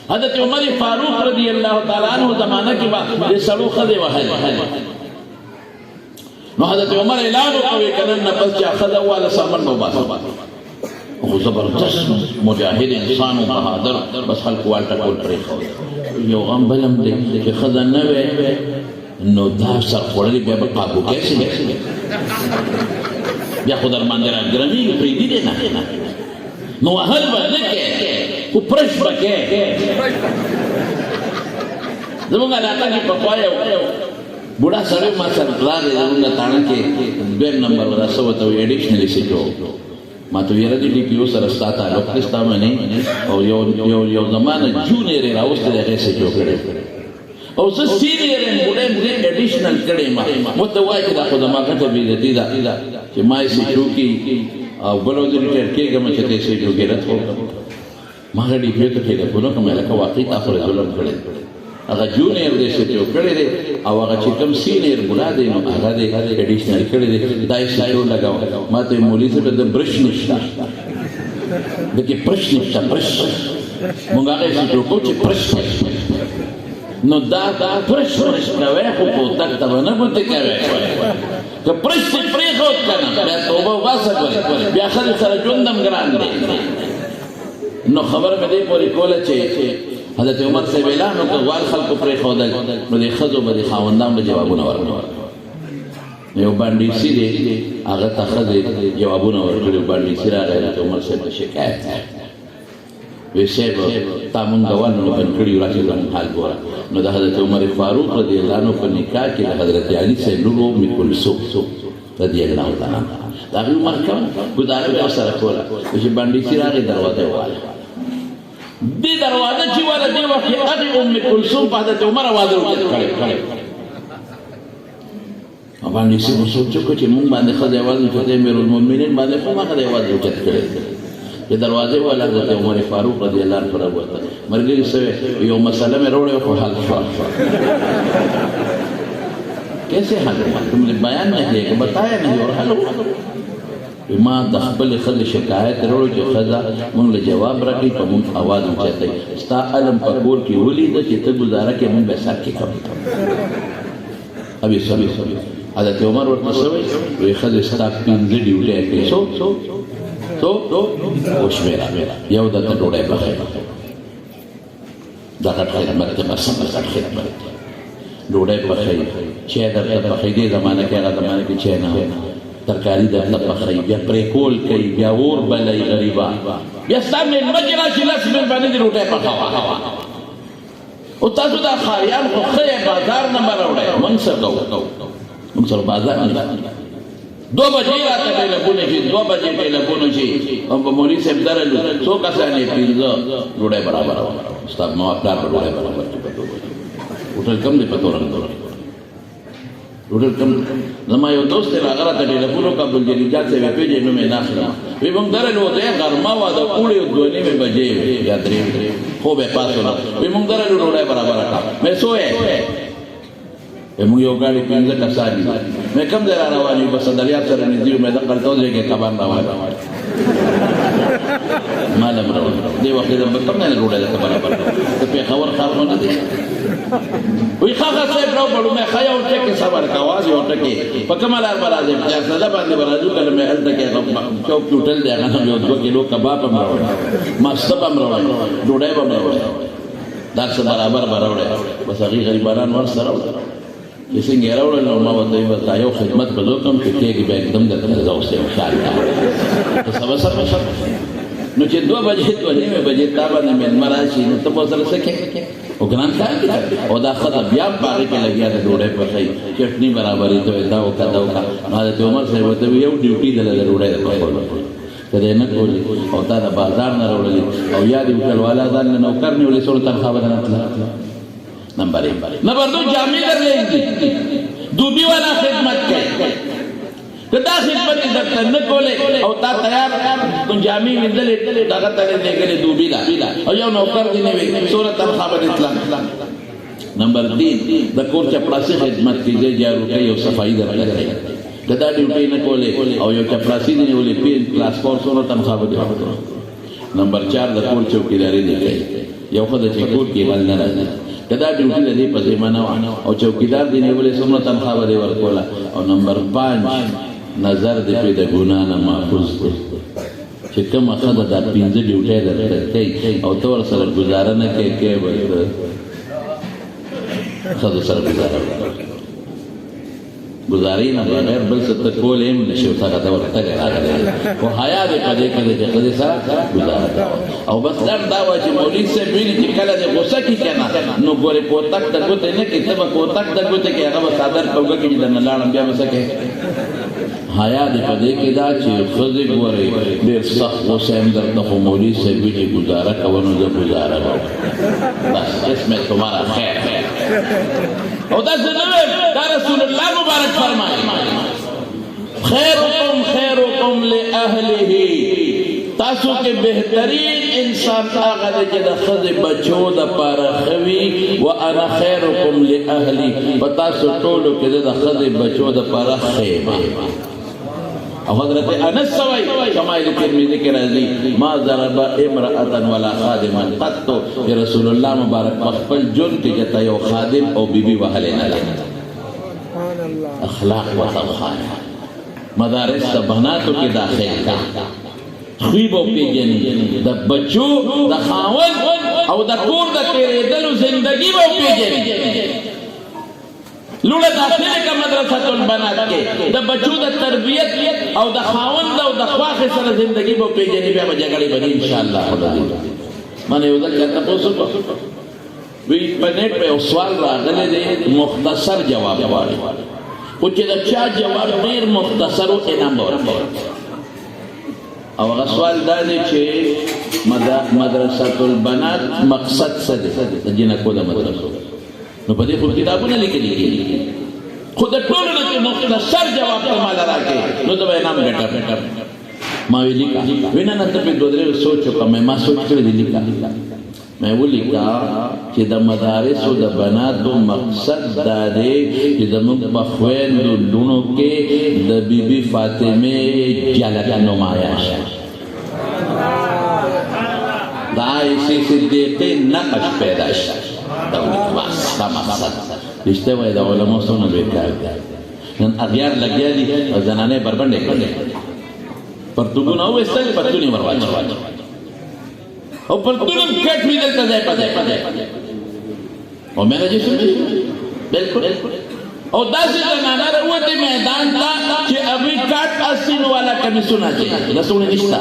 حضرت عمر فاروق رضی اللہ تعالیٰ عنہ زمانہ کی بات یہ سڑو خدے وحل نو حضرت عمر اعلان کوي کنن نفس چا خدا والا سمن نو باسه خو زبردست مجاهد انسان او بہادر بس خلق والټا کول پرې خو یو غم بلم دې چې خدا نه وې نو دا سر خورلې بیا په قابو کېسي بیا خو در باندې راګرمي پرې دې نه نو هل ولکه کو پرش بکې زموږ علاقه کې په پایو بوڑا سڑے ما سر راگے زمونگا تانا کے دویم نمبر ورسو تو ایڈیشنلی سیٹو ما تو یہ ردی ڈی پیو سر استاتا لوکتستا میں نہیں اور یو زمانہ جونیر راوست دے غیر سیٹو کڑے اور سر سینیر بوڑے مجھے ایڈیشنل کڑے ما متوائی کہ دا خود ما کتا بیدتی دا کہ ما سیٹو کی بلو دی ریٹر کے گا مچتے سیٹو کے رت ہو ما ردی پیو تو کے گا بلو کہ میں لکا واقعی تاخر ظلم کڑے اگر جونیر دے سیٹو کڑے دے او اگر چکم سینیر بلا دے نو اگر دے ایڈیشنل کڑے دے دائی سیٹو لگاو ما تو مولی سے دا برش نشتا دیکھے پرش نشتا پرش مونگا گئے سیٹو کو چی پرش نو دا پرش نوے خو کو تک تبا نبو تکوے کہ پرش تی پریخوت کنا بیا توبہ واسا کرے بیا خد سر جندم گران دے نو خبر میں دے پوری کولا چے حضرت عمر سے اعلان کو وال خلق پر خودل نو دې خزو به خاوندان به جوابونه ورکړي یو باندې سي دې هغه ته خزه جوابونه ورکړي باندې سي راغی حضرت عمر سے شکایت وی سیب تامون غوان نو بنکړي راځي حال ګوره نو د حضرت عمر فاروق رضی الله عنه په نکاح کې حضرت علي سے لورو میکل سو رضی الله تعالی دا عمر کوم ګدار سره کوله چې باندې سي راغی دروازه واله دی دروازه چې والا دی وخت هغه ام کلثوم په حضرت عمر आवाज وکړي باندې څه سوچو چې مونږ باندې خدای आवाज وکړي امیر المؤمنین باندې په ما خدای आवाज وکړي چې دروازه والا حضرت عمر فاروق رضی الله عنه پر وته مرګي سره یو مسله مې وروړې خو حل شو کیسے حل ہوا تم نے بیان نہیں کیا کہ بتایا نہیں اور حل ہوا ما د خپل خد شکایت وروړو چې خدا مونږ له جواب راکړي په مونږ आवाज وچاته ستا علم په کور کې ولید چې ته گزاره کې مونږ به سر کې کوم ابي سبي حضرت عمر ورته سوي وي خد ستا پنځه ډیوټي کې سو اوش میرا یو د ټوډه په خیر دا کټه مرتبه سم کټه ډوډۍ په خیر چې دا په خیر زمانہ کې هغه زمانہ کې چې نه ترکاری دا پخری بیا پریکول کئی بیا اور بلائی غریبا بیا سامنے مجرہ شلس میں بانی دی روٹے پخوا او تاسو دا خاریان خو خی بازار نمبر روڑے منصر کو منصر بازار نمبر 2 بجے راتا ٹیلیفونه شي 2 بجے ټیلیفونه شي او په مولوی صاحب درلو څو کسانې پیزا روډه برابر استاد نو خپل روډه برابر هوټل کم دی پتو رنګ روډل کم زما یو دوست راغله ته ټیلیفون وکړ عبد الجلیل سے پیجه نو مې ناخله وی موږ درلو ده غرما وا د اوړې 2:30 بجې یا 3 خو به پاسو وی موږ درلو روډه برابر کړه مې سوې موږ یو غاړي پنځه کسان مې کم در رواني بس دریا سره نږدې مې د قلتو ځای کې کبان راوړل مالم راوړل دی وخت د کم نه روډه برابر ته په خبر خبرونه دي وی خاصه صاحب راو بڑو میں خیا اٹھے کے صبر کا آواز اٹھ کے پکمل ار راځي چې سزا باندې راځو کله مې هلته کې چوک ټوټل دی هغه یو 2 کیلو کباب هم راوړل ماست هم راوړل ډوډۍ هم راوړل دا څه برابر بس هغه غریبانان ور سره راوړل چې څنګه راوړل نو ما وته یو خدمت بدو کوم چې کې به एकदम د زوسته ان شاء الله سبا سره نو چې 2 بجې 2:30 بجې تا باندې مې مراشي نو ته په سره سکه او ګران کار او دا خدای بیا باغې کې لګیا د ډوډۍ په خی چټنی برابرې ته دا او کدا او حضرت عمر صاحب ته یو ډیوټي د ډوډۍ په خپل کده نه کولی او دا بازار نه راوړل او یاد یو کل والا ځان نه نوکر نه ولې سلطان خبره نه نمبر 2 جامع درلېږي دوبي والا خدمت کوي کدا خدمت درته نه کوله او تا تیار تو جامع وندلې دغه تړلې لګلې دوبي لا او یو نوکر دی نه وي صورت خبر اسلام نمبر 3 د کور چپړاسي خدمت کیږي جارو کوي او صفائی درلې کدا ډیوټي نه کوله او یو چپړاسي دی ولې پی کلاس 4 صورت خبر نمبر 4 د کور چوکیداری دی کوي یو خدای چې کور کې غل نه راځي کدا ډیوټي لدی په ځمانه او چوکیدار دی نیولې څومره تنخواه به ورکوله او نمبر 5 نظر دې په د ګنا نه محفوظ دی چې کوم خدای د 15 ډیوټي درته کوي او تور سره گزاره نه کوي ورته خدای سره گزاري نه بغیر بل څه ته کول هم نشي او هغه دا ورته راغلی خو حیا دې پدې کې چې خدای سره گزاره او بس دا و چې مولوی صاحب ویلي چې کله دې غوسه کې کنه نو ګورې کوتک د ګوتې نه کې ته به کوتک د ګوتې کې هغه صادر پوګه کې د نلاړم بیا به څه کې حیا دې پدې کې دا چې خدای ګورې ډېر سخت غوسه هم درته خو مولوی صاحب ویلي چې گزاره کوو زه گزاره کوم بس اسمه تمہارا خیر او دا زنویم دا رسول اللہ مبارک فرمائے خیرکم خیرکم لأہلہ تاسو کے بہترین انسان آغا دے کہ دا خز بچو دا پارا خوی وانا خیرکم لأہلی فتاسو طولو کہ دا خز بچو دا پارا خیمہ او حضرت انس سوئی شمائل ترمیزی کے رضی ما ضرب امرأتا ولا خادما قطو کہ رسول اللہ مبارک مخفل جن کی جتا یو خادم او بی بی وحلے نلے اخلاق و طبخان مدارس دا بناتو کی داخل کا خویب او پیجنی دا بچو دا خاون او دا کور دا تیرے دل و زندگی او پیجنی لوڑا داخلے کا مدرسہ البنات کے دا بچو دا تربیت او دا خاون دا او دا خواخ سر زندگی با پیجنی بیا با جگڑی بنی انشاءاللہ خدا دی مانے او دا کہتا پوسو پا وی پنیٹ پہ سوال را غلے دے مختصر جواب واری کچھ دا چا جواب دیر مختصر و انام بورا او اگا سوال دا دے چھے مدرسہ البنات مقصد سدے جنہ کو دا مدرسہ نو پدې خو کتابونه لیکلي خو د ټولو نه مختصر جواب ته ما راکې نو ته به نام ګټه ما وی لیکا وینا نه ته په دوه درې سوچ وکم ما سوچ کړی دی لیکا مې ولیکا چې د مدارس او د بناتو مقصد دا دی چې زموږ په خویندو لونو کې د بیبي فاطمه جلګه نمایش دا ایسی صدیقه نقش پیدا شد بس دا مقصد رشته وای دا علماء سونه بیکار نن اغیار لګیا دي او زنانه بربنده کړي پرتګونه او استل پرتګونه مرواج او پرتګونه کټ میدل ته ځای پځای او مې راځي بالکل او داسې زنانه وروته میدان ته چې ابي کټ اسین والا کمیسونه چې رسول نشتا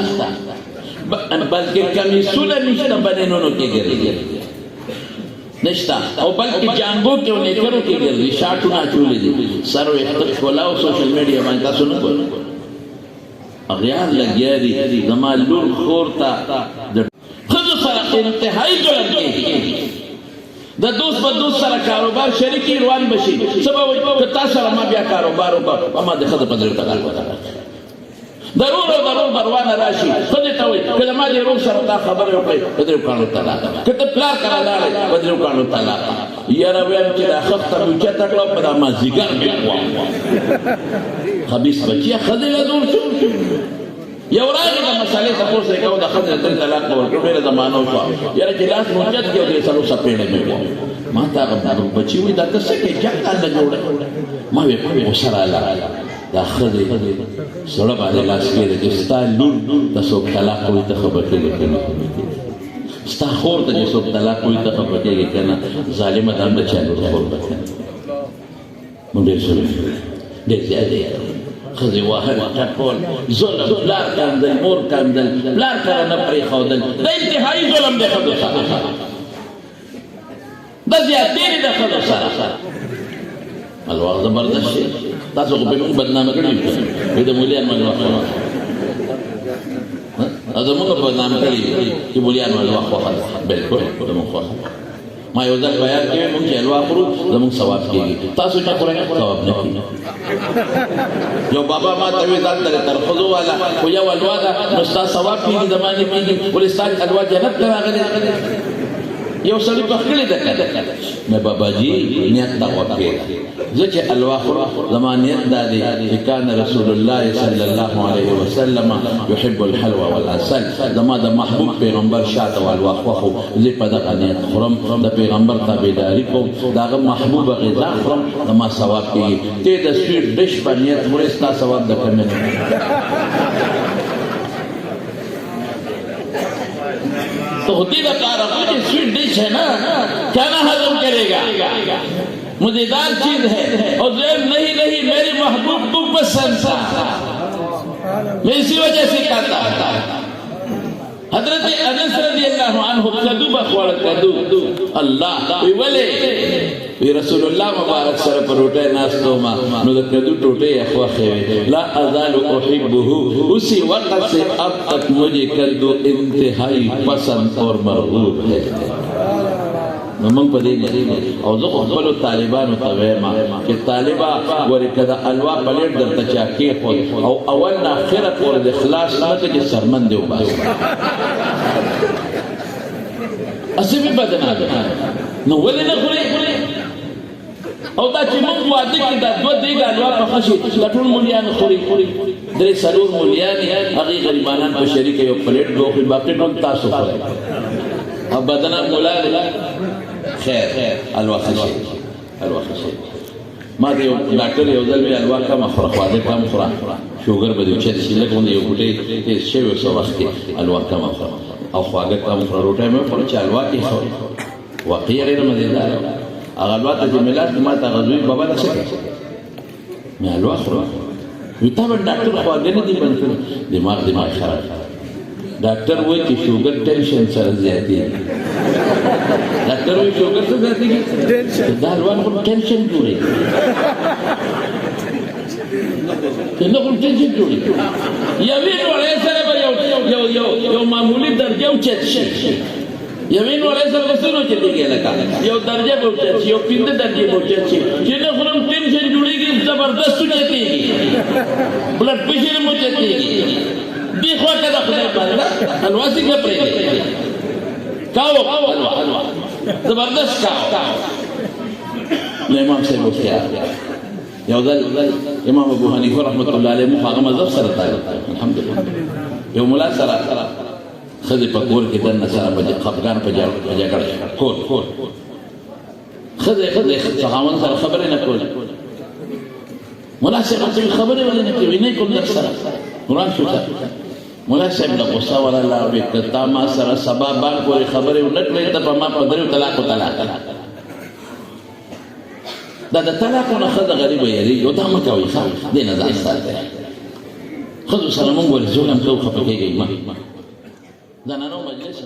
بلکې کمیسونه نشتا بنینونو کې ګرځي نشتا او بلکہ جانگو کے انہیں کرو کی گردی شاٹو نا چولے دی سر و اختر کھولاو سوشل میڈیا مانتا سنو کو اغیار لگیا دی زمان لور خورتا خودو سر انتہائی جلن کے دا دوست با دوست سر کاروبار شریکی روان بشی سبا وی کتا سر ما بیا کاروبارو کا اما دے خود پدر تکار ضرور او ضرور بروانه راشي خدای ته وي کله ما دې روغ سره دا خبره وکړي بدرو کانو تعالی کته پلار کرا داړي بدرو کانو تعالی یاره ویم چې دا خطه بچا تکړه په ما زیګر بیا خبيث بچیا خدای له دور شو یو راځي د مسالې تاسو یې کوو د خدای د طلاق ورکړو ډېر زمانو شو یاره چې لاس موجت کې دې سره سپېړې مې ما تا بچي وي دا څه کې جګ الله جوړه ما وې په سره لاله دا خدای سره باندې لاس کې د ستا لور د څوک طلاق کوي ته خبر کې کنه ستا خور ته څوک طلاق کوي ته خبر کې کنه ظالم دم د چالو خور بکنه مونږ ډېر سره ډېر زیاده خدای واحد ټکول ظلم بلار کاندل مور کاندل بلار کړه نه پرې خودل د انتهایی ظلم دی خدای سره د زیاتې د خدای سره الوغ زبردست شي تاسو کو په بدنامه کړی وي د مولیان باندې واخلو ازمو کو بدنامه کړی چې مولیان باندې واخلو بالکل زمو خو ما یو ځل بیان کوي مونږ چې الوا خورو زمو ثواب کیږي تاسو چې خورئ ثواب نه کیږي یو بابا ما ته وی ځان تر خذو والا خو یو الوا دا نو تاسو ثواب کیږي زمانه کیږي ولې ستاسو الوا جنت ته راغلي یو سړي پخړې ده کړه مې بابا جی نیت دا وکړه ځکه الواخر زمانیت دا دی چې کان رسول الله صلی الله علیه وسلم يحب الحلوى والعسل زما د محبوب پیغمبر شاته والواخ خو زه په دغه نیت خورم د پیغمبر تابعداري کوم داغه محبوب غذا خورم زما ثواب کیږي ته د سویټ ډش په نیت ورستا ثواب د کمنه تو ہوتی دا کارا مجھے سویٹ ڈش ہے نا کیا نہ ہضم کرے گا مزیدار چیز ہے اور زیر نہیں میری محبوب کو پسند تھا میں اسی وجہ سے کہتا حضرت انس رضی اللہ عنہ کدو بخوڑ کدو اللہ ویولے وی رسول اللہ مبارک سر پر روٹے ناستو ما نو دا کدو ٹوٹے اخواخے لا ازال احبه اسی وقت سے اب تک مجھے کدو انتہائی پسند اور مرغوب ہے نمنگ پا دیگی او زخ خبلو طالبانو تغیما کہ طالبا وری کدا الوا پلیٹ در تچاکی خود او اولنا خیرت ورد اخلاص ناکا جی سرمن دیو باس اسی بھی بدنا نو ولی نخوری او دا چی منگ وعده که دا دو دیگا الوا پا خشی لطول مولیان خوری دری سلور مولیانی اغی غریبانان پا شریک یو پلیٹ گوخی باقی نون تاسو خوری اب بدنا مولا خیر الوا خشی ما دیو ڈاکٹر یو ځل وی الوا کم خورا خواده کم خورا شوگر بدیو چه شیلک ونده یو بوټی تیز شوی سو وخت کې الوا کم خورا او خواده کم خورا روټه مې خورا چې الوا کې خورا واقعي ډېر مزیدار هغه الوا ته ملت ما ته غزوی بابا نه شي مې الوا خورا وی تا ډاکټر خواده نه دی بند دماغ خراب ډاکټر وایي چې شوګر ټینشن سره زیاتې ډاکټر وایي شوګر څه زیاتې دا روان کوم ټینشن جوړي څنګه کوم ټینشن جوړي یا وینو له سره به یو معمولی درجه اوچت شي یا وینو له سره وسونو چې دیګه لکه یو درجه به اوچت شي یو پینده درجه به اوچت شي چې نه کوم ټینشن جوړيږي زبردست اوچتېږي بلډ پريشر مو اوچتېږي دی خوا کدا خدای بنده الواسی کا پریده کاؤ الوا زبردست کاؤ امام صاحب اختیار یو دل امام ابو حنیفه رحمت اللہ علیہ مخاغ مذہب سرطا الحمدللہ یو ملا سرطا خذ پا کور کی دن سر خفگان پا جاگر کور خذ سخاون سر خبری نکول ملا صاحب خبری ولی نکوی نہیں کن در سر قرآن شو سر مولا صاحب دا غصہ والا اللہ ویکتا ما سر سبا بان کوئی خبری نکلی تا پا ما پدریو طلاق دا طلاقو نخد غریب یری یو دا مکاوی خواه دینا دا اصلاح ہے خدو سلامون بولی زولم کو خفکے گئی ما دا نانو مجلس